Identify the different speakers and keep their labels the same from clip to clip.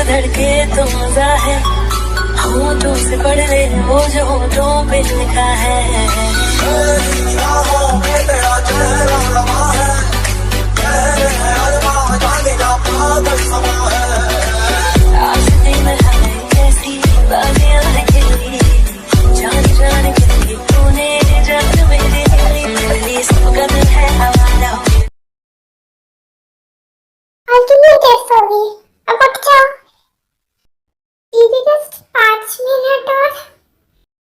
Speaker 1: धड़के तो मजा है, होठों से पढ़ ले वो जो होठों पे लिखा है। आशिकी में हमें कैसी बाजियां खेली, जान जान के तूने जान मेरी पहली सुगंध है हमारा।
Speaker 2: आज नहीं कैसे होगी, अब उठ जाओ। दीदी जस्ट 5 मिनट और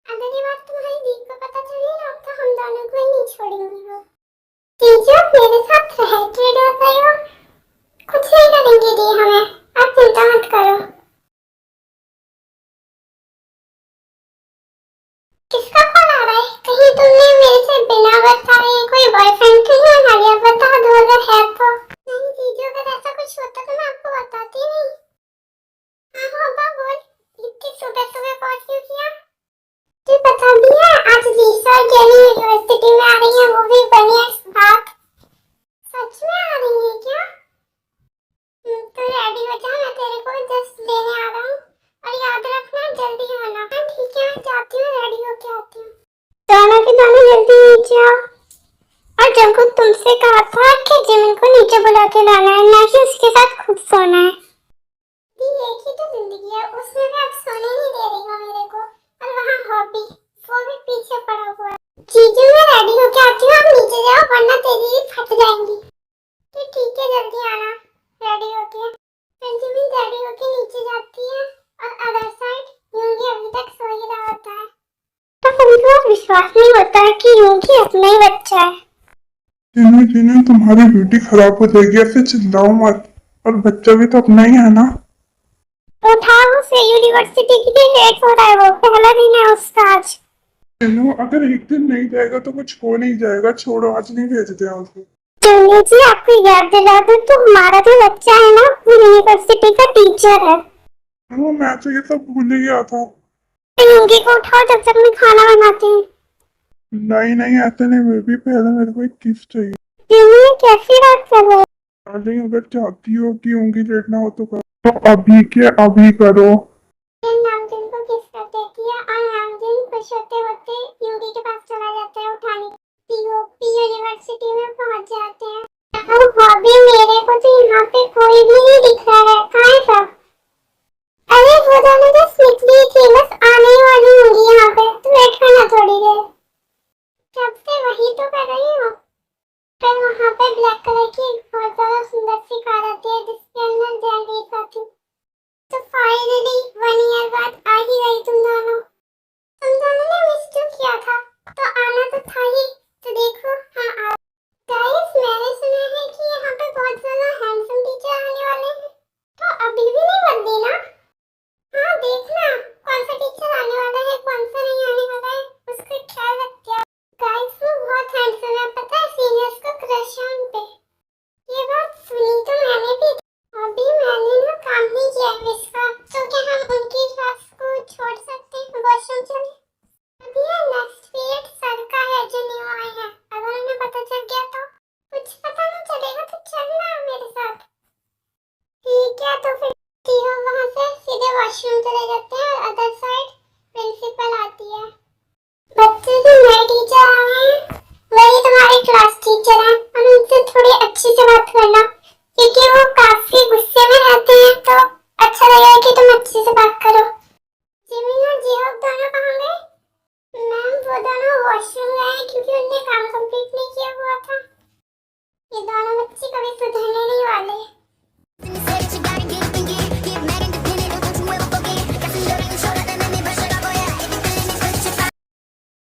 Speaker 2: अगर ये बात तुम्हारी दीदी को पता चली ना तो हम दोनों को ही नहीं छोड़ेंगे वो। दीदी आप मेरे साथ रह के डर रहे हो, कुछ नहीं करेंगे दी हमें, आप चिंता मत करो। किसका कॉल आ रहा है? कहीं तुमने मेरे से बिना बताए कोई बॉयफ्रेंड तो नहीं बना लिया? बता दो अगर है तो। नहीं दीदी अगर ऐसा कुछ होता तो मैं आपको बताती नहीं। हाँ अब्बा बोल, इतनी सुबह सुबह कॉल क्यों किया? तुझे पता भी है आज लीसा और जेनी यूनिवर्सिटी में आ रही है, वो भी बढ़िया बात। सच में आ रही है क्या? तो रेडी हो जा, मैं तेरे को जस्ट लेने आ रहा हूँ और याद रखना जल्दी आना। हाँ ठीक है मैं जाती हूँ, रेडी होके आती हूँ। दोनों के दोनों जल्दी नीचे आओ। और जंकु तुमसे कहा था कि जिमिन को नीचे बुला के लाना है, ना कि उसके साथ खुद सोना है। एक ही तो जिंदगी है, उसमें भी आप सोने नहीं दे रही हो मेरे को, और वहाँ हॉबी वो भी पीछे पड़ा हुआ है। जीजू मैं रेडी होके आती हूँ, आप नीचे जाओ वरना तेरी भी फट जाएंगी। तो ठीक है जल्दी आना रेडी होके। फिर जिमिन रेडी होके नीचे जाती है और अदर साइड यूंगी अभी तक सो ही रहा होता है। तो कभी कभार विश्वास नहीं होता है कि यूंगी अपना ही बच्चा है।
Speaker 3: जिन्हें जिन्हें तुम्हारी ब्यूटी खराब हो जाएगी, ऐसे चिल्लाओ मत, और बच्चा भी तो अपना ही है ना।
Speaker 2: उठाओ उसे, यूनिवर्सिटी के लिए लेट हो रहा है, वो पहला दिन है उसका आज।
Speaker 3: चलो अगर एक दिन नहीं जाएगा तो कुछ हो नहीं जाएगा, छोड़ो आज नहीं भेजते हैं उसको।
Speaker 2: चलिए जी आपको याद दिला दूं तो हमारा जो बच्चा है ना वो यूनिवर्सिटी का टीचर है।
Speaker 3: वो मैं तो ये सब भूल ही गया था।
Speaker 2: यूंगी को उठाओ जब तक मैं खाना बनाती हूँ।
Speaker 3: नहीं नहीं ऐसे नहीं, बेबी पहले मेरे को एक किस चाहिए।
Speaker 2: यूंगी कैसी बात कर रहे हो?
Speaker 3: डार्लिंग अगर चाहती हो कि उंगली लेट ना हो तो करो, तो अभी के अभी करो।
Speaker 2: नामजिन को किस कर देती है और नामजिन खुश होते होते यूंगी के पास चला जाता है उठाने। पीओपी यूनिवर्सिटी में पहुंच जाते हैं। और हॉबी मेरे को तो यहाँ पे कोई भी नहीं दिख रहा है, कहाँ है सब? अरे वो दोनों तो निकली थी, बस आने ही वाली होंगी यहाँ पे, तो वेट करना थोड़ी देर। कब से वही तो कर रही हूँ। फिर वहाँ पे ब्लैक कलर की बहुत ज्यादा सुंदर सी कार आती है जिसके अंदर जैनवीर आती है। तो फाइनली 1 ईयर बाद आ ही गई तुम दोनों। तुम दोनों ने मिस जो किया था तो आना तो था ही, तो देखो हाँ आ। गाइस मैंने सुना है कि यहाँ पे बहुत ज्यादा हैंडसम टीचर आने वाले हैं, तो अभी भी नहीं बदली ना? हाँ देखना कौन सा टीचर आने वाला है कौन सा नहीं आने वाला है, उसका ख्याल रखते हैं। गाइस वो बहुत हैंडसम है, पता है सीनियर्स को क्रश है उन पे। ये बात सुनी तो मैंने भी। अभी मैंने ना काम नहीं किया है इसका, तो क्या हम उनकी क्लास को छोड़ सकते हैं? वॉशरूम चले। अभी ये नेक्स्ट पीरियड सर का है जो न्यू आए हैं, अगर उन्हें पता चल गया तो कुछ पता नहीं चलेगा, तो चलना मेरे साथ। ठीक है तो फिर वहाँ से सीधे वॉशरूम चले जाते हैं और अदर साइड प्रिंसिपल आती है। बच्चे जो नए टीचर आए हैं वही तुम्हारे क्लास टीचर हैं, और उनसे थोड़ी अच्छी से बात करना क्योंकि वो काफी गुस्से में रहते हैं, तो अच्छा लगेगा कि तुम अच्छे से बात करो। जिमिन और जीहोक दोनों कहाँ गए? मैम वो दोनों वॉशरूम गए क्योंकि उनने काम कंप्लीट नहीं किया हुआ था। ये दोनों बच्चे कभी सुधरने नहीं वाले।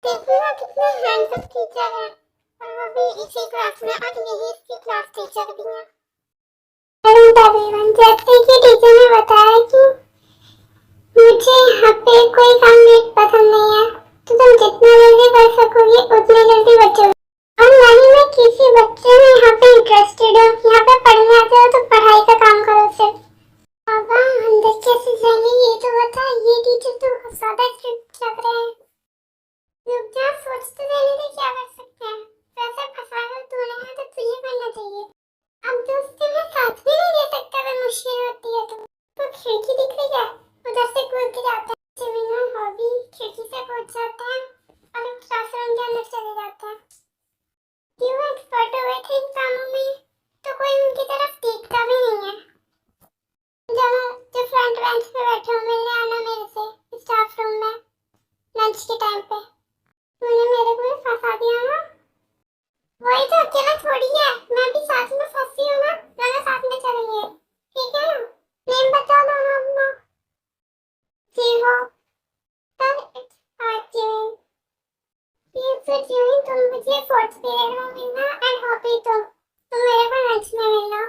Speaker 2: देखो ना कितने हैंडसम टीचर हैं, और वो भी इसी क्लास में, और यही इसकी क्लास टीचर भी हैं। जैसे कि टीचर ने बताया कि मुझे यहाँ पे कोई काम पसंद नहीं है, तो तुम जितना जल्दी कर सकोगे उतनी जल्दी बचोगे। और ना ही मैं किसी बच्चे में यहाँ पे इंटरेस्टेड हूँ, यहाँ पे पढ़ने आते हो तो पढ़ाई का काम करो सिर्फ। बाबा अंदर कैसे जाएंगे ये तो बता, ये टीचर तो बहुत ज्यादा स्ट्रिक्ट लग रहे हैं। रुक जा, सोच तो लेने दे क्या कर सकते हैं, वैसे फंसाना तूने है तो तुझे करना चाहिए। अब दोस्ती में साथ भी नहीं दे सकता अगर मुश्किल होती है तो खिड़की जाता है। क्यों एक्सपर्ट हुए थे इन कामों में तो कोई उनकी तरफ देखता भी नहीं है। जो फ्रंट बेंच पे बैठे हो मिलने आना मेरे से स्टाफ रूम में लंच के टाइम पे। तूने मेरे को भी फंसा दिया ना। वही तो अकेला थोड़ी है, मैं भी साथ में फंसी हूँ ना, दोनों साथ में चलेंगे, ठीक है ना? नेम बता दो ना अपना। जी हो पर तुम मुझे फोर्थ पीरियड में मिलना एंड हॉबी तुम मेरे को लंच में मिलना।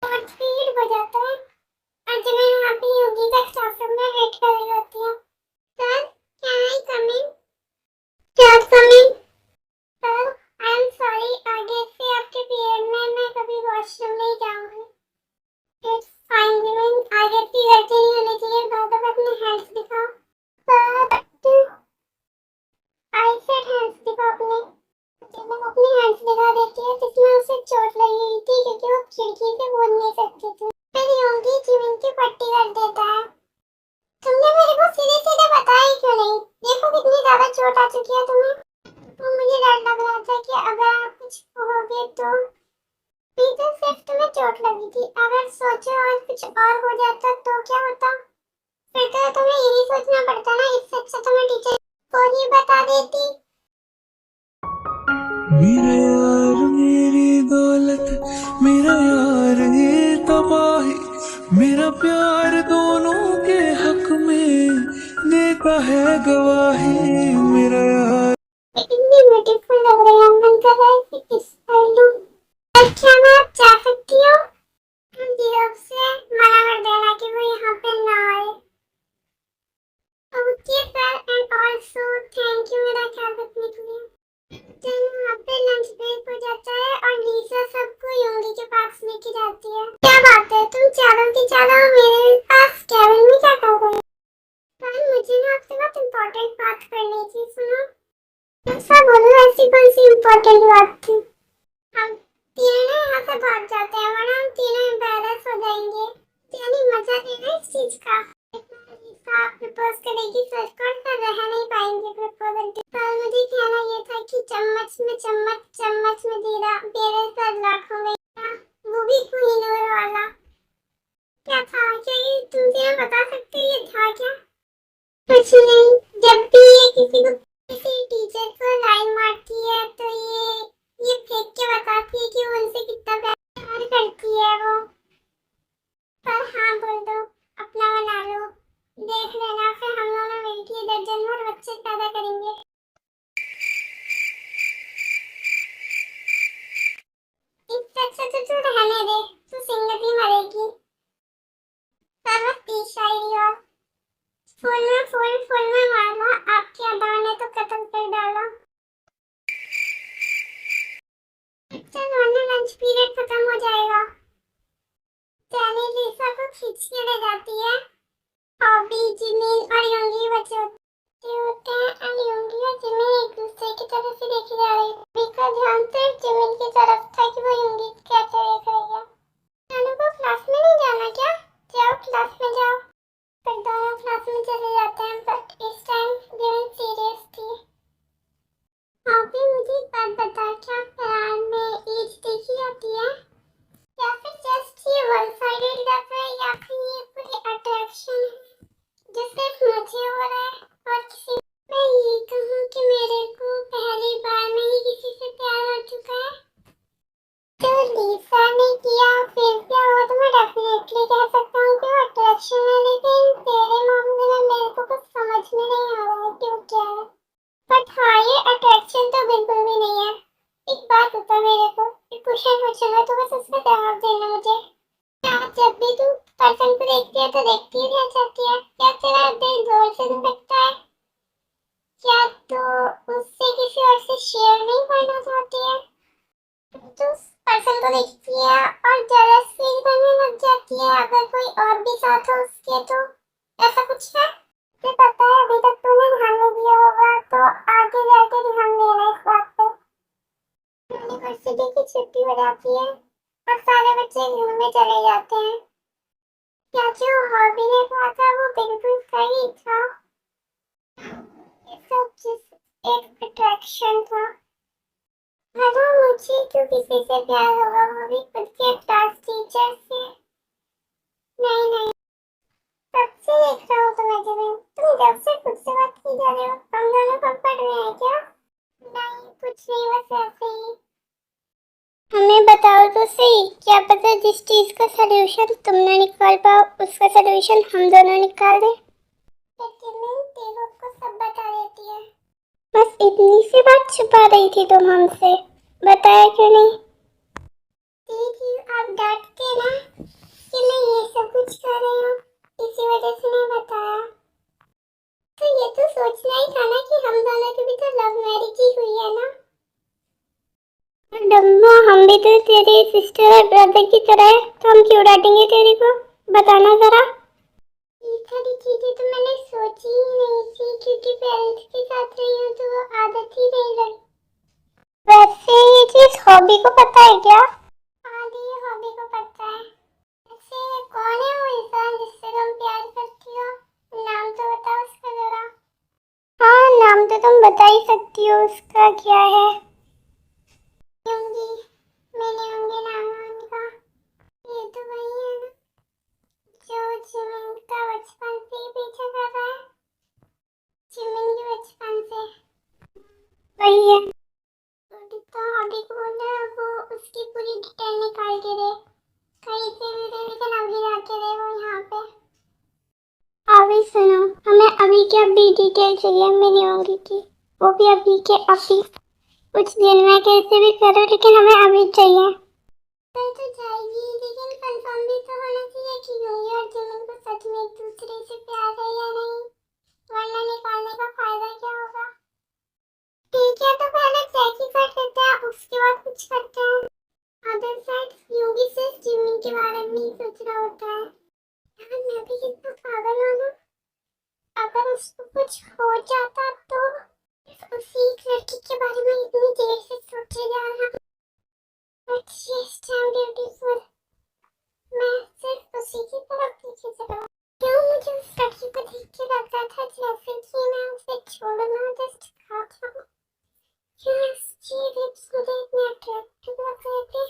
Speaker 2: फोर्थ पीरियड हो जाता है और जब मैं यहाँ पे योगी का स्टाफ रूम में वेट कर रही होती हूँ। सर कैन आई कम इन? क्या कम इन? सर आई एम सॉरी, आगे से आपके पीरियड में मैं कभी वॉशरूम नहीं जाऊंगी। इट्स फाइन जिमिन, आगे की गलती नहीं होनी चाहिए। बाद में अपने हैंड्स दिखाओ। सर आई सेड हैंड्स दिखाओ अपने। जब मैं अपने हैंड्स दिखा देती है जिसमें उसे चोट लगी हुई थी क्योंकि वो खिड़की से कूद नहीं सकती थी। फिर योगी जिमिन की पट्टी कर देता है। तुमने मेरे को सीधे सीधे बताया ही क्यों नहीं? देखो कितनी ज्यादा चोट आ चुकी है तुम्हें। तो मुझे डर लग रहा था कि अगर आप कुछ कहोगे तो तो सिर्फ तुम्हें चोट लगी थी, अगर सोचो और कुछ और हो जाता तो क्या होता? फिर तो तुम्हें यही सोचना पड़ता ना। इससे अच्छा तो मैं टीचर को ही बता देती।
Speaker 4: मेरा यार मेरी दौलत, मेरा यार ये तबाही, मेरा प्यार दोनों के हक में देता है गवाही। मेरा यार
Speaker 2: इतनी ब्यूटीफुल लग रही है, मन कर रहा है कि किस कर लूं। अच्छा मैं अब जा सकती हूँ? जीरोब से मना कर देना कि वो यहाँ पे ना आए। Okay sir and also thank you मेरा ख्याल रखने के लिए। जब वहाँ पे लंच ब्रेक हो जाता है और लीसा सबको योगी के पास लेके जाती है। क्या बात है, तुम चारों की चारों मेरे पास केबिन में क्या कर रहे हो? पर मुझे ना आपसे बहुत इम्पोर्टेंट बात करनी थी, सुनो। ऐसा बोलो, ऐसी कौन सी इम्पोर्टेंट बात थी? हम तीनों ना यहाँ से भाग जाते हैं वरना हम तीनों एम्बैरस हो जाएंगे। यानी मजा लेना इस चीज का। प्रपोज करेगी सर कौन सा रह नहीं पाएंगे प्रपोजल के। पर मुझे कहना ये था कि चम्मच में चम्मच, चम्मच में जीरा, मेरे सर लाखों में, वो भी कोहिनूर वाला। क्या था? क्या ये तुम तीनों बता सकते हो ये था क्या? कुछ नहीं, जब भी ये किसी टीचर को लाइन मारती है तो ये फेंक के बताती है कि वो उनसे कितना प्यार करती है वो। पर हाँ बोल दो, अपना बना लो, देख लेना फिर हम दोनों मिलके दर्जन भर बच्चे पैदा करेंगे। इससे अच्छा तो तू रहने दे, तू सिंगल ही मरेगी। सर्वती शायरी और फूल में फूल, फूल में माला, आपकी अदाओं ने तो कत्ल कर डाला। चल वरना लंच पीरियड खत्म हो जाएगा। जानी लीसा को खींच के ले जाती है। हॉबी जिमिन और योंगी बचे होते हैं और योंगी और जिमिन एक दूसरे की तरफ से देखे जा रहे हैं। हॉबी का ध्यान सिर्फ जिमिन की तरफ था कि वो योंगी कैसे देख रही है। जानो को क्लास में नहीं जाना क्या? जाओ क्लास में जाओ। फिर दोनों क्लास में चले जाते हैं बट इस टाइम जिमिन सीरियस थी। हॉबी मुझे एक बात बता, क्या प्यार में एज देखी जाती है या फिर जस्ट ये वन साइडेड लव है या फिर ये पूरी अट्रैक्शन है जो सिर्फ मुझे हो रहा है और किसी? मैं ये कहूँ कि मेरे को पहली बार में ही किसी से प्यार हो चुका है। तो लीसा ने किया फिर क्या हुआ तो मैं डेफिनेटली कह सकता हूँ कि वो अट्रैक्शन है, लेकिन तेरे मामले में मेरे को कुछ समझ में नहीं आ रहा है क्यों क्या है। बट हाँ ये अट्रैक्शन तो बिल्कुल भी नहीं है। एक बात बता मेरे को, एक क्वेश्चन पूछूंगा तो बस उसका जवाब देना मुझे। क्या जब भी तू पर्सन को देखती है तो देखती ही रह जाती है? क्या तेरा दिल जोर से धड़कता है? क्या तो उससे किसी और से शेयर नहीं करना चाहती है? तो उस पर्सन को देखती है और जेलस फील करने लग जाती है अगर कोई और भी साथ हो उसके, तो ऐसा कुछ है? मुझे पता है अभी तक तूने ध्यान नहीं दिया होगा तो आगे जाके ध्यान देना इस बात पे। यूनिवर्सिटी की छुट्टी हो जाती है और सारे बच्चे घूमने चले जाते हैं। क्या जो हॉबी ने कहा था वो बिल्कुल सही था। ये सब जिस एक अट्रैक्शन था हेलो, मुझे क्यों किसी से प्यार होगा, वो भी खुद के क्लास टीचर से। नहीं नहीं, कब से देख रहा हूँ तुम्हें जिमिन, तुम जब से खुद से बात की जा रहे हो। हम दोनों कब पढ़ रहे हैं क्या? नहीं कुछ नहीं, बस ऐसे ही। हमें बताओ तो सही, क्या पता जिस चीज का सलूशन तुम ना निकाल पाओ उसका सलूशन हम दोनों निकाल दें। जिमिन तेरे को सब बता देती है। बस इतनी सी बात छुपा रही थी तुम हमसे, बताया क्यों नहीं? दीदी आप डांटते ना कि मैं ये सब कुछ कर रही हूँ, इसी वजह से नहीं बताया। तो ये तो सोचना ही था ना कि हम दोनों की भी तो लव मैरिज ही हुई है ना। डम्बो, हम भी तो तेरी सिस्टर और ब्रदर की तरह है, तो हम क्यों डांटेंगे तेरी को? बताना जरा। ये सारी चीजें तो मैंने सोची ही नहीं थी, क्योंकि पेरेंट्स के साथ रही हूँ तो वो आदत ही नहीं रही। वैसे ये चीज हॉबी को पता है क्या? हाँ दी, हॉबी को पता है। वैसे कौन है वो इंसान जिससे तुम प्यार करती हो? नाम तो बताओ उसका जरा। हाँ नाम तो तुम बता ही सकती हो, उसका क्या है? होंगी, मैंने होंगे नाम है उनका। ये तो वही है ना जो जिमिन का बचपन से ही पीछा कर रहा है। जिमिन के बचपन से वही है। तो अभी को बोला वो उसकी पूरी डिटेल निकाल के दे, कहीं से भी दे, लेकिन अभी लाके दे वो यहाँ पे। अभी सुनो, हमें अभी की अभी डिटेल चाहिए मेरी होंगी की, वो भी अभी के अभी। कुछ दिन में कैसे भी करो, लेकिन हमें अभी चाहिए। कल तो जाएगी, लेकिन कंफर्म भी तो होना चाहिए कि यूंगी और जिमिन को सच में एक दूसरे से प्यार है या नहीं, वरना निकालने का फायदा क्या होगा? ठीक है, तो पहले चेक ही कर लेते हैं, उसके बाद कुछ करते हैं। अदर साइड यूंगी सिर्फ जिमिन के बारे में ही सोच रहा होता है। यार मैं भी कितना पागल हूँ ना, अगर उसको कुछ हो जाता तो उसी लड़की के बारे में इतनी देर से सोचे जा रहा। But she is damn beautiful. मैं सिर्फ उसी की तरफ पीछे से रहा। क्यों मुझे उस लड़की को देख के लगता था जैसे कि मैं उसे छोड़ना जस्ट खा जाऊँ। क्यों उसकी लिप्स मुझे इतने अट्रैक्टिव लग रहे थे।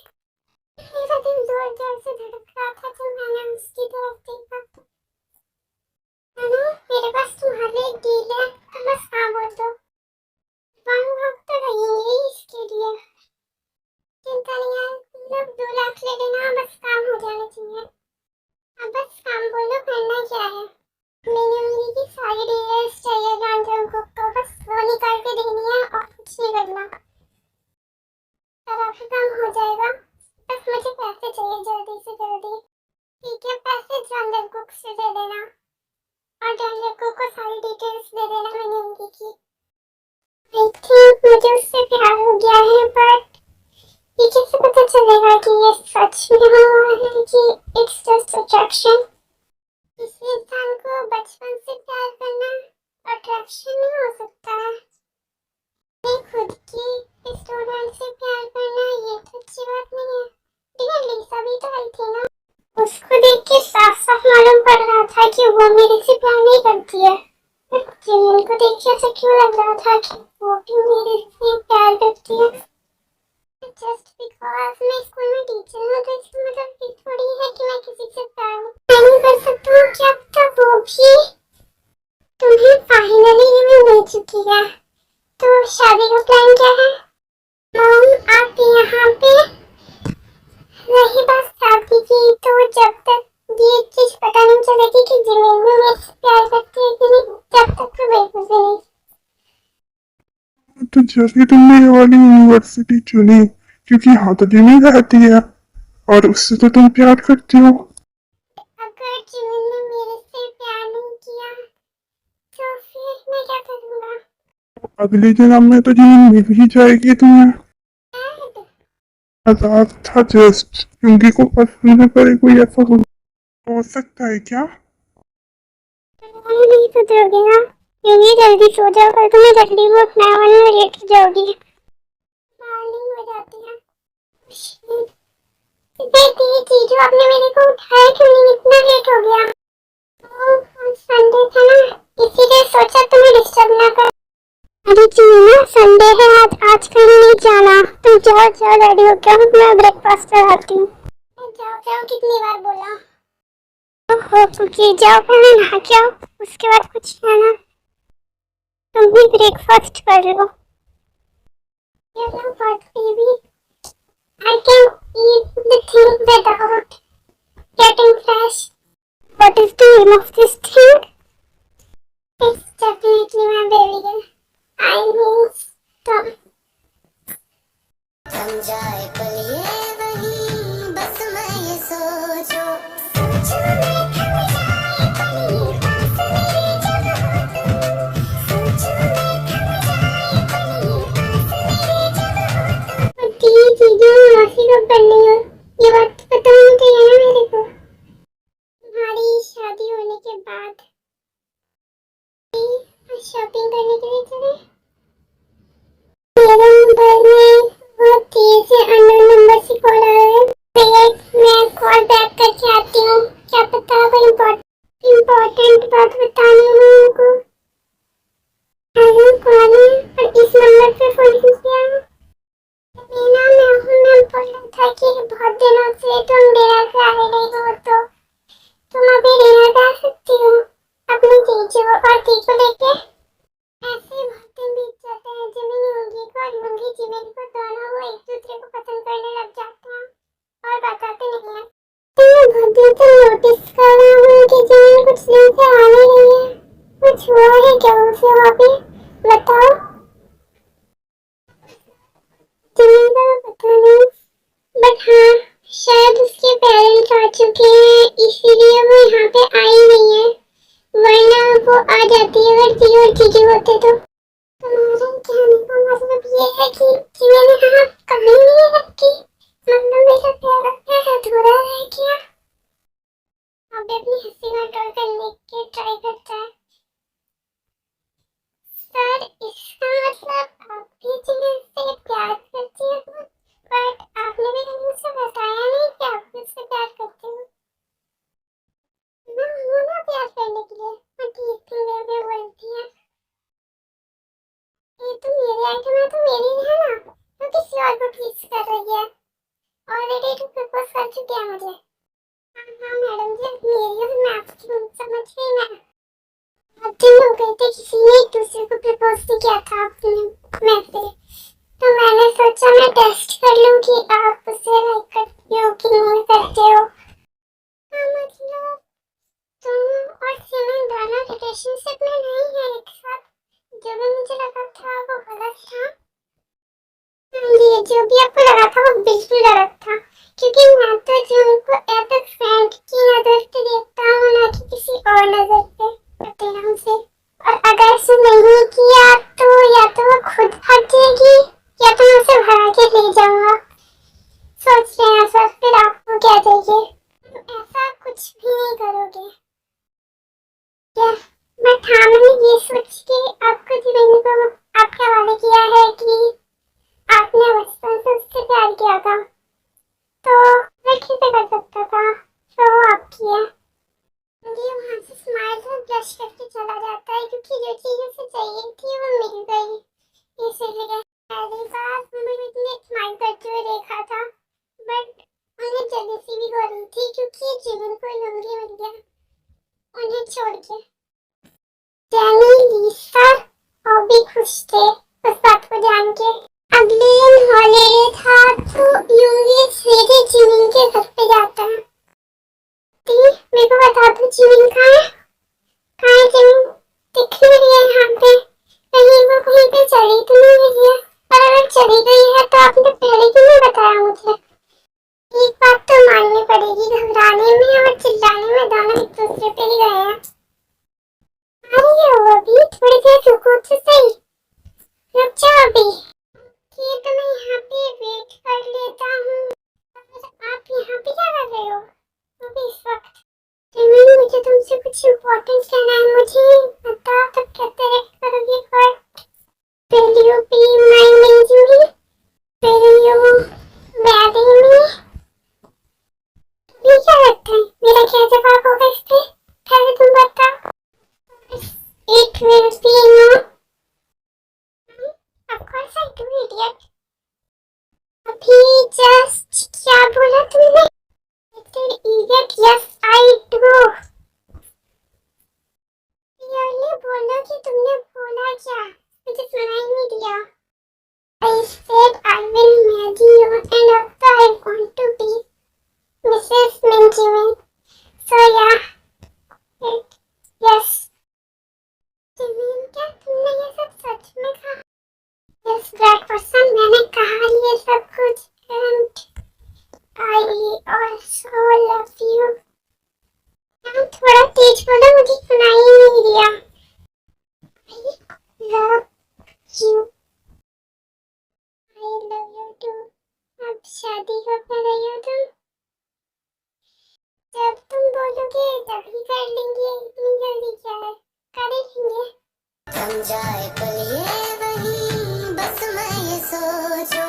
Speaker 2: मेरा दिल जोर जोर से धड़क रहा था जब मैंने उसकी तरफ देखा। है ना, मेरे पास तुम्हारे लिए एक डील है, तो बस हाँ बोल दो। 1 लाख तो रहेंगे इसके लिए, चिंता नहीं है। लोग 2 लाख ले लेना, बस काम हो जाना चाहिए। अब बस काम बोलो, करना क्या है? मैंने उंगली की सारी डिटेल्स चाहिए जानते को, बस वो निकाल के देनी है और कुछ नहीं करना। तब काम हो जाएगा। बस मुझे पैसे चाहिए जल्दी से जल्दी। ठीक है, पैसे जानवर को से दे देना और जानवर को सारी डिटेल्स दे देना मैंने उंगली की। आई थिंक मुझे उससे प्यार हो गया है, बट ये कैसे पता चलेगा कि ये सच में हुआ है कि इट्स जस्ट अट्रैक्शन? किसी इंसान को बचपन से प्यार करना अट्रैक्शन नहीं हो सकता है। मैं खुद की स्टूडेंट से प्यार करना ये तो अच्छी बात नहीं है। लेकिन लिसा भी तो आई थी ना, उसको देख के साफ साफ मालूम पड़ रहा था कि वो मेरे से प्यार नहीं करती है। जिमिन को देख के ऐसा क्यों लग रहा था कि वो भी मेरे से प्यार करती है? जस्ट बिकॉज मैं स्कूल में टीचर हूँ तो इसका मतलब ये थोड़ी है कि मैं किसी से प्यार नहीं कर सकता हूँ। क्या तब वो भी तुम्हें फाइनली मिल चुकी है? तो शादी का प्लान क्या है? मॉम आप यहाँ पे रही बात शादी की, तो जब तक ये चीज पता नहीं चलेगी कि जिमिन में मेरे से प्यार करती है कि नहीं, जब तक तो बिल्कुल भी नहीं।
Speaker 3: तो जैसे तुमने ये वाली यूनिवर्सिटी चुनी क्योंकि यहाँ तो जिमिन रहती है और उससे तो तुम प्यार करती हो।
Speaker 2: अगर जिमिन ने मेरे से प्यार नहीं किया तो फिर मैं क्या करूँगा?
Speaker 3: अगले जन्म में तो जिमिन मिल ही जाएगी तुम्हें। मजाक था जस्ट, क्योंकि को पसंद न करे कोई ऐसा हो सकता है क्या?
Speaker 2: नहीं सुधरोगे ना, क्योंकि जल्दी सो जाओ, कल तुम्हें जल्दी वो उठना है वरना लेट जाओगी। मॉर्निंग हो जाती है। देखिए चीजू, आपने मेरे को उठाया क्यों नहीं? इतना लेट हो गया। आज संडे था ना, इसीलिए सोचा तुम्हें डिस्टर्ब ना कर। अरे जीना, संडे है आज, आज कहीं नहीं जाना। तुम जाओ जाओ, रेडी हो क्या? मैं ब्रेकफास्ट कराती हूँ। जाओ जाओ कितनी बार बोला। ओहो तुझे जाओ, पहले नहा के आओ, उसके बाद कुछ खाना। तुम भी ब्रेकफास्ट कर लो। But baby, I can eat the thing without getting fresh. What is the name of this thing? It's definitely my baby girl. I mean, Tom.
Speaker 5: समझाए पल ये वही बस मैं ये सोचो सोचो मैं थम जाए पल ये पास मेरे जब हो तुम सोचो मैं थम जाए पल ये पास मेरे जब हो तुम
Speaker 2: दी चीजें मासी कब करनी हो, ये बात तो पता होनी चाहिए ना मेरे को। तुम्हारी शादी होने के बाद शॉपिंग करने के लिए चले। मेरे मोबाइल में बहुत तेज से अननोन नंबर से कॉल आ रहा है। मैं कॉल बैक करके आती हूँ, क्या पता कोई इम्पोर्टेंट बात बतानी हो उनको। हेलो कौन है और इस नंबर पे फोन किया? मीना मैं बोल रहा था कि बहुत दिनों से तुम डिनर पे आ रही हो, तो तुम अभी डिनर पे आ सकती हो अपनी जीजू और दी को लेके। ऐसे बहुत दिन बीत जाते हैं, जिमिन योगी को और योगी जिमिन को, दोनों वो एक दूसरे को पसंद करने लग जाते हैं और बताते नहीं है। तो मैं बहुत दिन से नोटिस कर रहा हूँ कि जिमिन कुछ दिन से आ नहीं रही है। कुछ हुआ है क्या उसे? अभी बताओ। जिमिन का तो पता नहीं, बट हाँ शायद उसके पेरेंट्स आ चुके हैं, इसीलिए वो यहाँ पे आई नहीं है, वरना वो आ जाती है अगर जी और जीजू होते तो। तुम्हारे कहने का मतलब ये है कि मैंने कहा कभी नहीं रखी, मतलब मेरा प्यारा प्यारा अधूरा रह गया। अब अपनी हंसी कंट्रोल करने के ट्राई करता है। सर इसका मतलब आप भी जिमिन से प्यार करती हैं, बट आपने भी कभी मुझसे बताया नहीं कि आप मुझसे प्यार करते हो। मैं हूँ ना प्यार करने के लिए, ठीक मेरे पे बोलती है। ये तो मेरी आइटम है तो मेरी है ना, तो किसी और को किस कर रही है? ऑलरेडी तो प्रपोज कर चुके हैं मुझे। हाँ मैडम जी, मेरी और मैं आपकी समझ गई। मैं बहुत दिन हो गए थे किसी ने एक दूसरे को प्रपोज नहीं किया था अपने मैं से, तो मैंने सोचा मैं टेस्ट कर लूँ कि आप उसे लाइक करते हो कि नहीं करते हो। हाँ मतलब तुम और सिमरन दोनों रिलेशनशिप में नहीं है एक साथ, जो भी मुझे लगा था वो गलत था। ये जो भी आपको लगा था वो बिल्कुल गलत था, क्योंकि मैं तो जून को एज अ फ्रेंड की नजर से देखता हूँ, ना कि किसी और नजर से, नाम से। और अगर से नहीं किया तो या तो वो खुद हट जाएगी या तो मैं उसे भगा के ले जाऊंगा। सोच लेना सर, फिर आपको क्या चाहिए? ऐसा कुछ भी नहीं करोगे क्या? बट हाँ मैंने ये सोच के आपको जिमिन को आपके हवाले किया है कि आपने बचपन से उससे प्यार किया था, तो मैं कैसे कर सकता था, तो वो आपकी है। ये वहाँ से स्माइल और ब्लश करके चला जाता है, क्योंकि जो चीज़ उसे चाहिए थी वो मिल गई। इसीलिए पहली बार मुझे इतने स्माइल करते हुए देखा था, बट उन्हें जेलसी भी हो रही थी क्योंकि जिमिन को लुंगी मिल गया उन्हें छोड़ के। डैनी लीसा और भी खुश थे उस बात को जान के। अगले दिन हॉलीडे था तो यूंगी सीधे जिमिन के घर पे जाता है। मेरे को बता दो जिमिन कहाँ है? कहाँ है जिमिन? दिख नहीं रही है यहाँ पे कहीं, वो कहीं पे चली तो नहीं गई है? और अगर चली गई है तो आपने पहले क्यों नहीं बताया मुझे? एक बात तो माननी पड़ेगी, घबराने में और चिल्लाने में दोनों एक दूसरे पे ही गए हैं। अरे वो अभी थोड़ी देर रुको तो सही, रुक जाओ अभी। ये तो मैं यहाँ पे वेट कर लेता हूँ, आप यहाँ पे क्या कर रहे हो अभी इस वक्त? जिमिन मुझे तुमसे कुछ इम्पोर्टेंट कहना है, मुझे बता तब कहते हैं करोगे call. Will you be my Minjuri? Will you marry me? ये क्या लगता है मेरा क्या जवाब होगा इस पे? पहले तुम बताओ। It will be no ऐसा तू इडियट। अभी जस्ट क्या बोला तुमने? Idiot, yes I do. Clearly बोलो कि तुमने बोला क्या, मुझे सुनाई नहीं दिया। I said I will marry you and also I want to be Mrs. Manjuin. So yeah, yes. Jimin, क्या तुमने ये सब सच में कहा? Yes, that person, मैंने कहा ये सब कुछ and I also love you. यार थोड़ा तेज बोलो, मुझे सुनाई नहीं दिया। I love you. I love you too. अब शादी कब कर रही हो तुम? जब तुम बोलोगे तभी कर लेंगे, इतनी जल्दी क्या है, कर ही लेंगे।
Speaker 5: थम जाए पल ये वही, बस मैं ये सोचूं